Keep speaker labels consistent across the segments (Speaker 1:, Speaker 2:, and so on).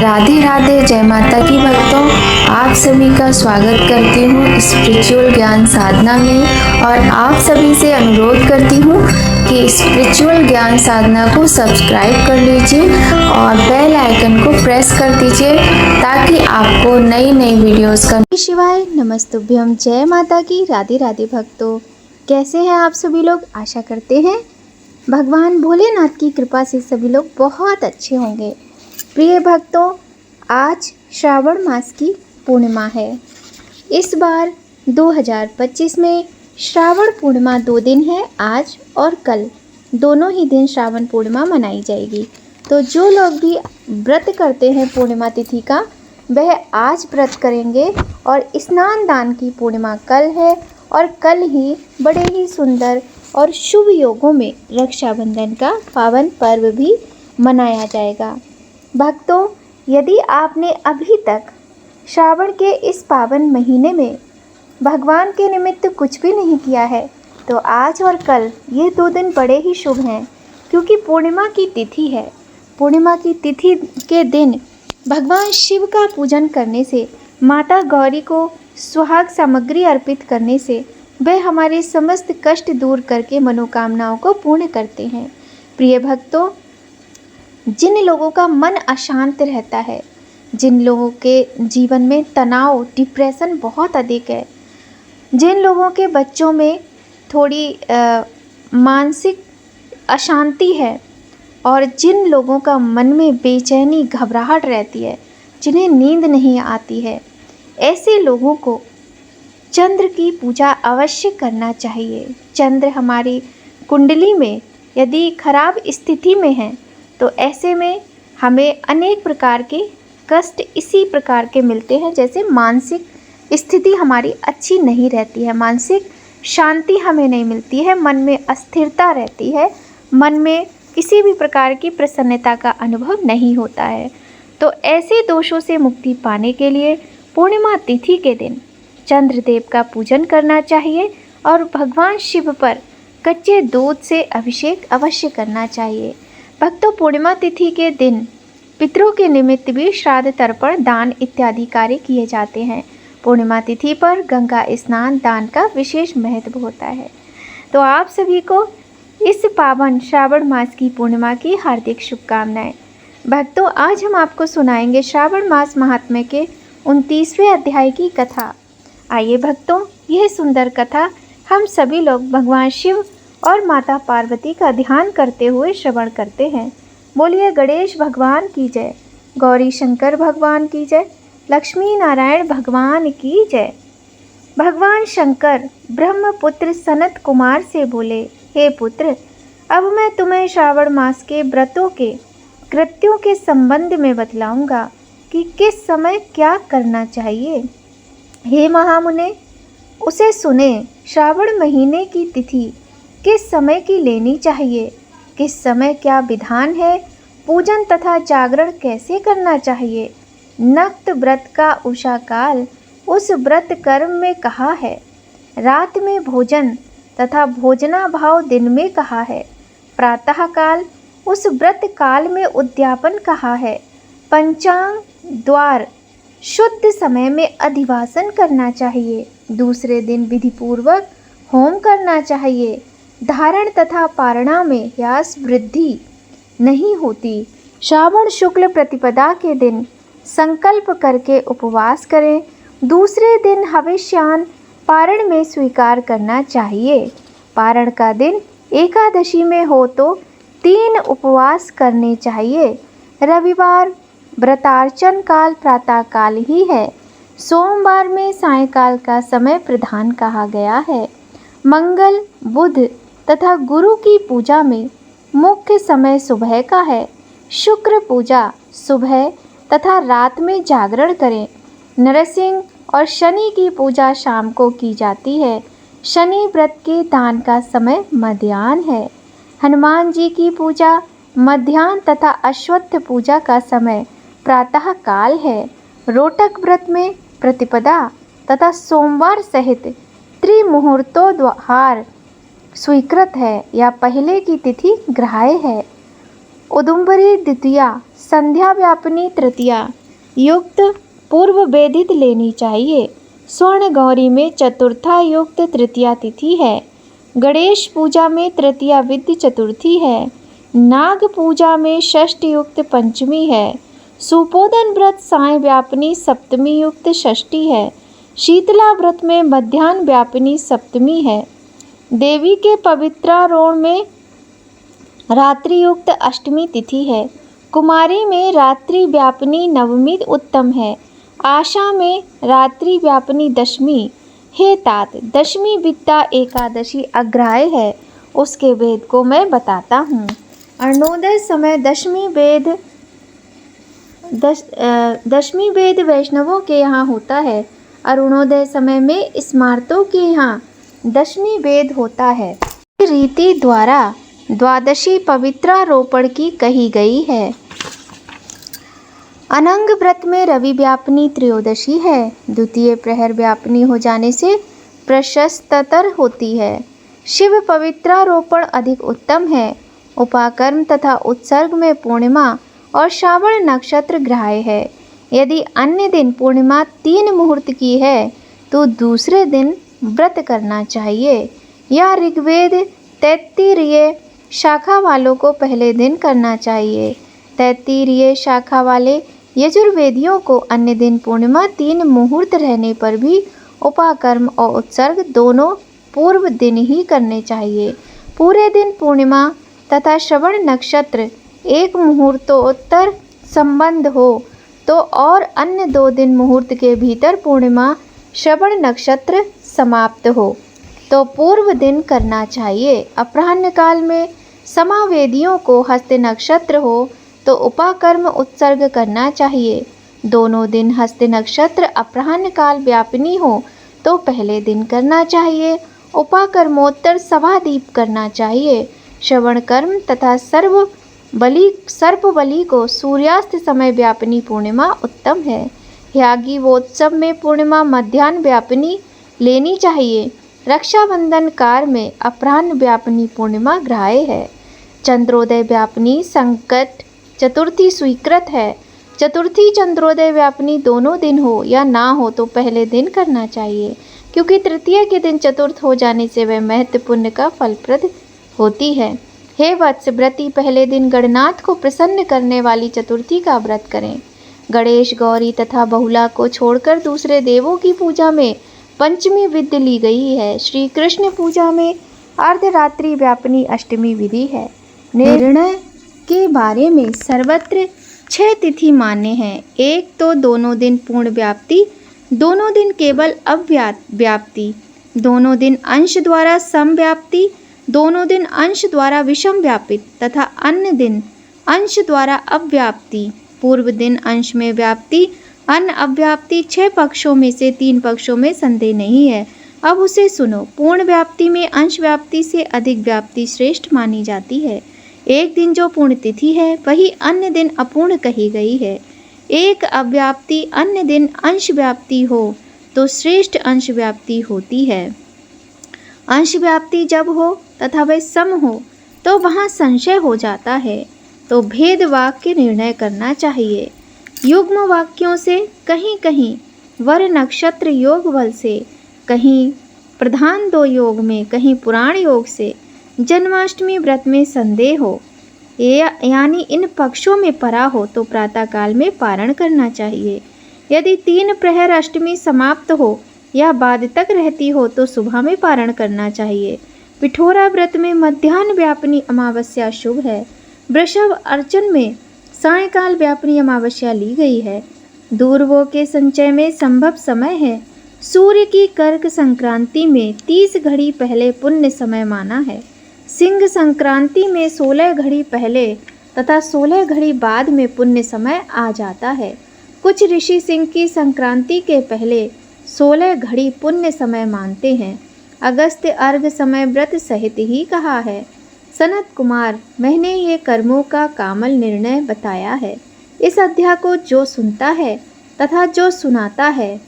Speaker 1: राधे राधे, जय माता की भक्तों। आप सभी का स्वागत करती हूँ स्पिरिचुअल ज्ञान साधना में और आप सभी से अनुरोध करती हूँ कि स्पिरिचुअल ज्ञान साधना को सब्सक्राइब कर लीजिए और बेल आइकन को प्रेस कर दीजिए ताकि आपको नई नई वीडियोस का। शिवाय नमस्तुभ्यम, जय माता की। राधे राधे भक्तों, कैसे हैं आप सभी लोग? आशा करते हैं भगवान भोलेनाथ की कृपा से सभी लोग बहुत अच्छे होंगे। प्रिय भक्तों, आज श्रावण मास की पूर्णिमा है। इस बार 2025 में श्रावण पूर्णिमा 2 दिन है, आज और कल दोनों ही दिन श्रावण पूर्णिमा मनाई जाएगी। तो जो लोग भी व्रत करते हैं पूर्णिमा तिथि का, वह आज व्रत करेंगे। और स्नान दान की पूर्णिमा कल है और कल ही बड़े ही सुंदर और शुभ योगों में रक्षाबंधन का पावन पर्व भी मनाया जाएगा। भक्तों, यदि आपने अभी तक श्रावण के इस पावन महीने में भगवान के निमित्त कुछ भी नहीं किया है, तो आज और कल ये 2 दिन बड़े ही शुभ हैं, क्योंकि पूर्णिमा की तिथि है। पूर्णिमा की तिथि के दिन भगवान शिव का पूजन करने से, माता गौरी को सुहाग सामग्री अर्पित करने से वे हमारे समस्त कष्ट दूर करके मनोकामनाओं को पूर्ण करते हैं। प्रिय भक्तों, जिन लोगों का मन अशांत रहता है, जिन लोगों के जीवन में तनाव, डिप्रेशन बहुत अधिक है, जिन लोगों के बच्चों में थोड़ी मानसिक अशांति है और जिन लोगों का मन में बेचैनी, घबराहट रहती है, जिन्हें नींद नहीं आती है, ऐसे लोगों को चंद्र की पूजा अवश्य करना चाहिए। चंद्र हमारी कुंडली में यदि खराब स्थिति में है, तो ऐसे में हमें अनेक प्रकार के कष्ट इसी प्रकार के मिलते हैं। जैसे मानसिक स्थिति हमारी अच्छी नहीं रहती है, मानसिक शांति हमें नहीं मिलती है, मन में अस्थिरता रहती है, मन में किसी भी प्रकार की प्रसन्नता का अनुभव नहीं होता है। तो ऐसे दोषों से मुक्ति पाने के लिए पूर्णिमा तिथि के दिन चंद्रदेव का पूजन करना चाहिए और भगवान शिव पर कच्चे दूध से अभिषेक अवश्य करना चाहिए। भक्तों, पूर्णिमा तिथि के दिन पितरों के निमित्त भी श्राद्ध, तर्पण, दान इत्यादि कार्य किए जाते हैं। पूर्णिमा तिथि पर गंगा स्नान दान का विशेष महत्व होता है। तो आप सभी को इस पावन श्रावण मास की पूर्णिमा की हार्दिक शुभकामनाएं। भक्तों, आज हम आपको सुनाएंगे श्रावण मास महात्म्य के 29वें अध्याय की कथा। आइए भक्तों, यह सुंदर कथा हम सभी लोग भगवान शिव और माता पार्वती का ध्यान करते हुए श्रवण करते हैं। बोलिए गणेश भगवान की जय, गौरी शंकर भगवान की जय, लक्ष्मी नारायण भगवान की जय। भगवान शंकर ब्रह्मपुत्र सनत कुमार से बोले, हे पुत्र, अब मैं तुम्हें श्रावण मास के व्रतों के कृत्यों के संबंध में बतलाऊंगा कि किस समय क्या करना चाहिए। हे महामुने, उसे सुने। श्रावण महीने की तिथि किस समय की लेनी चाहिए, किस समय क्या विधान है, पूजन तथा जागरण कैसे करना चाहिए। नक्त व्रत का उषा काल उस व्रत कर्म में कहा है, रात में भोजन तथा भोजना भाव दिन में कहा है, प्रातः काल उस व्रत काल में उद्यापन कहा है, पंचांग द्वार शुद्ध समय में अधिवासन करना चाहिए, दूसरे दिन विधिपूर्वक होम करना चाहिए, धारण तथा पारणा में यास वृद्धि नहीं होती। श्रावण शुक्ल प्रतिपदा के दिन संकल्प करके उपवास करें, दूसरे दिन हविष्यान पारण में स्वीकार करना चाहिए। पारण का दिन एकादशी में हो तो 3 उपवास करने चाहिए। रविवार व्रतार्चन काल प्रातः काल ही है। सोमवार में सायंकाल का समय प्रधान कहा गया है। मंगल, बुध तथा गुरु की पूजा में मुख्य समय सुबह का है। शुक्र पूजा सुबह तथा रात में जागरण करें। नरसिंह और शनि की पूजा शाम को की जाती है। शनि व्रत के दान का समय मध्याह्न है। हनुमान जी की पूजा मध्याह्न तथा अश्वत्थ पूजा का समय प्रातः काल है। रोटक व्रत में प्रतिपदा तथा सोमवार सहित त्रिमुहूर्तोद्वार स्वीकृत है या पहले की तिथि ग्राह्य है। उदुम्बरी द्वितीया, संध्या व्यापिनी तृतीया युक्त पूर्व वेदित लेनी चाहिए। स्वर्ण गौरी में चतुर्था युक्त तृतीया तिथि है। गणेश पूजा में तृतीया विद्य चतुर्थी है। नाग पूजा में षष्ठ युक्त पंचमी है। सुपोदन व्रत साय व्यापिनी सप्तमी युक्त षष्ठी है। शीतला व्रत में मध्याह्न व्यापिनी सप्तमी है। देवी के पवित्रारोहण में रात्रि युक्त अष्टमी तिथि है। कुमारी में रात्रि व्यापिनी नवमी उत्तम है। आशा में रात्रि व्यापिनी दशमी। हे तात, दशमी विद्या एकादशी अग्राह्य है। उसके वेद को मैं बताता हूँ। अरुणोदय समय दशमी वेद वैष्णवों के यहाँ होता है। अरुणोदय समय में स्मार्तों के यहाँ दशमी वेद होता है। रीति द्वारा द्वादशी पवित्रारोपण की कही गई है। अनंग व्रत में रवि व्यापिनी त्रयोदशी है। द्वितीय प्रहर व्यापिनी हो जाने से प्रशस्ततर होती है। शिव पवित्रारोपण अधिक उत्तम है। उपाकर्म तथा उत्सर्ग में पूर्णिमा और श्रावण नक्षत्र ग्राह्य है। यदि अन्य दिन पूर्णिमा 3 मुहूर्त की है तो दूसरे दिन व्रत करना चाहिए। यह ऋग्वेद तैत्तिरीय शाखा वालों को पहले दिन करना चाहिए। तैत्तिरीय शाखा वाले यजुर्वेदियों को अन्य दिन पूर्णिमा 3 मुहूर्त रहने पर भी उपाकर्म और उत्सर्ग दोनों पूर्व दिन ही करने चाहिए। पूरे दिन पूर्णिमा तथा श्रवण नक्षत्र 1 मुहूर्तोत्तर संबंध हो तो और अन्य 2 दिन मुहूर्त के भीतर पूर्णिमा श्रवण नक्षत्र समाप्त हो तो पूर्व दिन करना चाहिए। अपराह्न काल में समावेदियों को हस्त नक्षत्र हो तो उपाकर्म उत्सर्ग करना चाहिए। दोनों दिन हस्त नक्षत्र अपराह्न काल व्यापिनी हो तो पहले दिन करना चाहिए। उपाकर्मोत्तर सवादीप करना चाहिए। श्रवण कर्म तथा सर्प बलि को सूर्यास्त समय व्यापिनी पूर्णिमा उत्तम है। याज्ञिकोत्सव में पूर्णिमा मध्याह्न व्यापिनी लेनी चाहिए। रक्षाबंधन कार में अपराह्न व्यापिनी पूर्णिमा ग्राह्य है। चंद्रोदय व्यापिनी संकट चतुर्थी स्वीकृत है। चतुर्थी चंद्रोदय व्यापिनी दोनों दिन हो या ना हो तो पहले दिन करना चाहिए, क्योंकि तृतीय के दिन चतुर्थ हो जाने से वह महत्वपूर्ण का फलप्रद होती है। हे वत्स, व्रती पहले दिन गणनाथ को प्रसन्न करने वाली चतुर्थी का व्रत करें। गणेश, गौरी तथा बहुला को छोड़कर दूसरे देवों की पूजा में पंचमी विधि ली गई है। श्री कृष्ण पूजा में अर्धरात्रि व्यापिनी अष्टमी विधि है। निर्णय के बारे में सर्वत्र 6 तिथि मान्य हैं। एक तो दोनों दिन पूर्ण व्याप्ति, दोनों दिन केवल अव्याप्ति, दोनों दिन अंश द्वारा समव्याप्ति, दोनों दिन अंश द्वारा विषम व्यापित तथा अन्य दिन अंश द्वारा अव्याप्ति। पूर्व दिन अंश में व्याप्ति, अन्य अव्याप्ति। 6 पक्षों में से 3 पक्षों में संदेह नहीं है। अब उसे सुनो। पूर्ण व्याप्ति में अंश व्याप्ति से अधिक व्याप्ति श्रेष्ठ मानी जाती है। एक दिन जो पूर्ण तिथि है वही अन्य दिन अपूर्ण कही गई है। एक अव्याप्ति अन्य दिन अंश व्याप्ति हो तो श्रेष्ठ अंश व्याप्ति होती है। अंश व्याप्ति जब हो तथा वह सम हो तो वहाँ संशय हो जाता है, तो भेद वाक्य निर्णय करना चाहिए। युग्म वाक्यों से कहीं कहीं वर नक्षत्र योग बल से, कहीं प्रधान 2 योग में, कहीं पुराण योग से जन्माष्टमी व्रत में संदेह हो यानी इन पक्षों में परा हो तो प्रातःकाल में पारण करना चाहिए। यदि 3 प्रहर अष्टमी समाप्त हो या बाद तक रहती हो तो सुबह में पारण करना चाहिए। पिठोरा व्रत में मध्याह्न व्यापिनी अमावस्या शुभ है। वृषभ अर्चन में सायंकाल व्यापिनी अमावस्या ली गई है। दूरवों के संचय में संभव समय है। सूर्य की कर्क संक्रांति में 30 घड़ी पहले पुण्य समय माना है। सिंह संक्रांति में 16 घड़ी पहले तथा 16 घड़ी बाद में पुण्य समय आ जाता है। कुछ ऋषि सिंह की संक्रांति के पहले 16 घड़ी पुण्य समय मानते हैं। अगस्त्य अर्घ समय व्रत सहित ही कहा है। सनत कुमार, मैंने ये कर्मों का कामल निर्णय बताया है। इस अध्याय को जो सुनता है तथा जो सुनाता है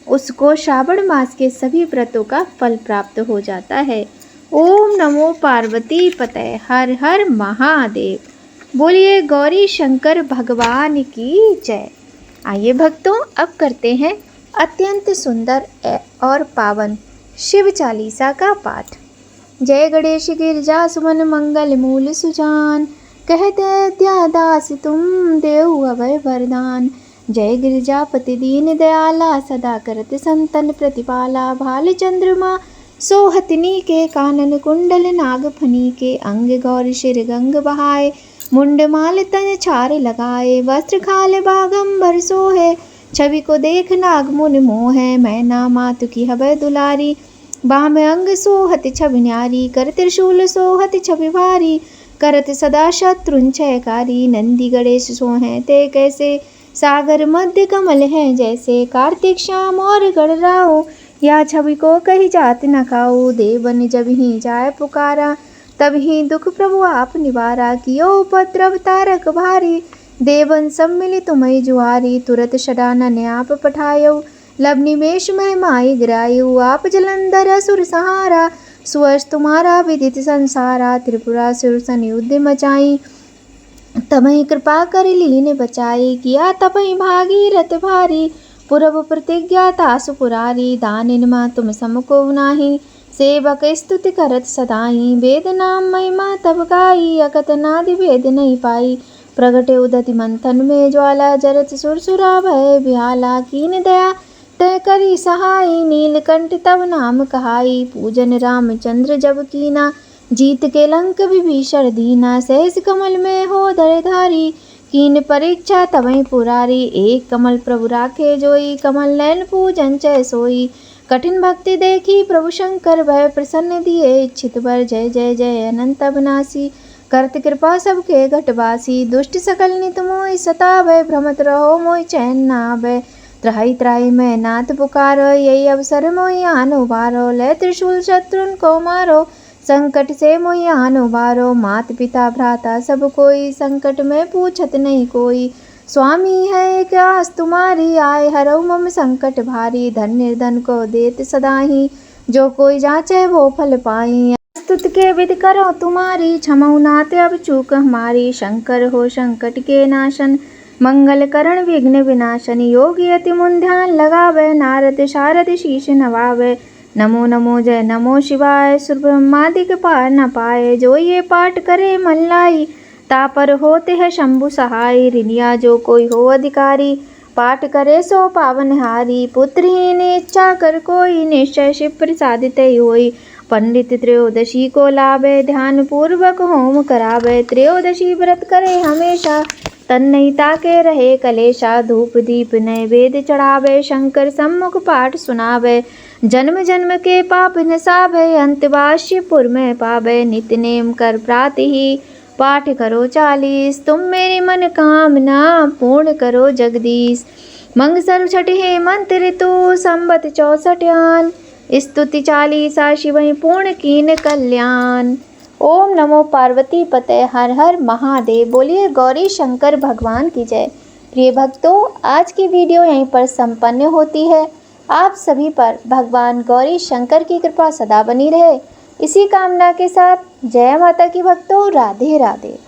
Speaker 1: उसको श्रावण मास के सभी व्रतों का फल प्राप्त हो जाता है। ओम नमो पार्वती पतये, हर हर महादेव। बोलिए गौरी शंकर भगवान की जय। आइए भक्तों, अब करते हैं अत्यंत सुंदर और पावन शिव चालीसा का पाठ। जय गणेश गिरजा सुमन मंगल मूल सुजान, कहते दास तुम देव अभय वरदान। जय गिरजापति दीन दयाला, सदा करत संतन प्रतिपाला। भाल चंद्रमा सोहतनी के, कानन कुंडल नागफनी के। अंग गौर शिर गंग बहाए, मुंड माल तन छार लगाए। वस्त्र खाल बागंबर सोहे, छवि को देख नाग मुन मोह। मैना मातु की हबै दुलारी, बाम अंग सोहत छवि न्यारी। कर त्रिशूल सोहत छवि भारी, करत सदा शत्रुन क्षयकारी। नंदी गणेश सोहें ते कैसे, सागर मध्य कमल हैं जैसे। कार्तिक श्याम और गणराओ, या छवि को कही जात न खाओ। देवन जब ही जाय पुकारा, तब ही दुख प्रभु आप निवारा। कियो उपद्रव तारक भारी, देवन सब मिली तुम्हें जुहारी। तुरत षडानन आप पठायो, लब निमेष महिमाई गिरायो। आप जलंधर असुर सहारा, सुअस तुम्हारा विदित संसारा। त्रिपुरासुर सन युद्ध मचाई, तमहि कृपा कर लीन बचाई। किया तपहि भागीरथ भारी, पुरब प्रतिज्ञा तासु पुरारी। दानिन मा तुम समको नाही, सेवक स्तुति करत सदाई। वेद नाम महिमा तब गाई, अकत नादि भेद नहीं पाई। प्रगटे उदति मंथन में ज्वाला, जरत सुरसुरा भय बिहाला। कीन दया तय करी सहाई, नीलकंठ तब नाम कहाई। पूजन रामचंद्र जब कीना, जीत के लंक विभीषण दीना। सहस कमल में हो धरधारी, कीन परीक्षा तवै पुरारी। एक कमल प्रभु राखे जोई, कमल नयन पूजन चै सोई। कठिन भक्ति देखी प्रभु शंकर, भय प्रसन्न दिए इच्छित वर। जय जय जय अनंत अविनाशी, करत कृपा सबके घटवासी। दुष्ट सकल नित मोहि सतावै, भ्रमत रहो मोहि चैन न आवै। त्राहि त्राहि मैं नाथ पुकारो, यही अवसर मोहि आन उबारो। ले त्रिशूल शत्रुन को मारो, संकट से मोहि आन उबारो। मात पिता भ्राता सब कोई, संकट में पूछत नहीं कोई। स्वामी है क्या हस तुम्हारी, आए हरौ मम संकट भारी। धन निर्धन को देत सदाही, जो कोई जांचे वो फल पाई। स्तुत के विधि करो तुम्हारी, क्षमौ नाते अब चूक हमारी। शंकर हो संकट के नाशन, मंगल करण विघ्न विनाशन। योगी अति मुन ध्यान लगावे, नारद शारद शीश नवावे। नमो नमो जय नमो शिवाय, सुर ब्रह्मादिक पार न पाए। जो ये पाठ करे मन लाई, तापर होते हैं शंभु सहाय। ऋणिया जो कोई हो अधिकारी, पाठ करे सो पावन हारी। पुत्रहीन इच्छा कर कोई, निश्चय शिव प्रसादित होई। पंडित त्रयोदशी को लावे, ध्यान पूर्वक होम करावे। त्रयोदशी व्रत करे हमेशा, तन नहीं ताके रहे कलेशा। धूप दीप नैवेद्य चढ़ावे, शंकर सम्मुख पाठ सुनावे। जन्म जन्म के पाप नसावे, अंतवास्यपुर में पावे। नित्य नेम कर प्रातः ही, पाठ करो 40। तुम मेरी मन कामना, पूर्ण करो जगदीश। मंग सर्व छठ हे मंत्र ऋतु, संबत 64 आन। स्तुति 40 शिवहि पूर्ण कीन कल्याण। ओम नमो पार्वती पते, हर हर महादेव। बोलिए गौरी शंकर भगवान की जय। प्रिय भक्तों, आज की वीडियो यहीं पर संपन्न होती है। आप सभी पर भगवान गौरी शंकर की कृपा सदा बनी रहे, इसी कामना के साथ जय माता की भक्तों। राधे राधे।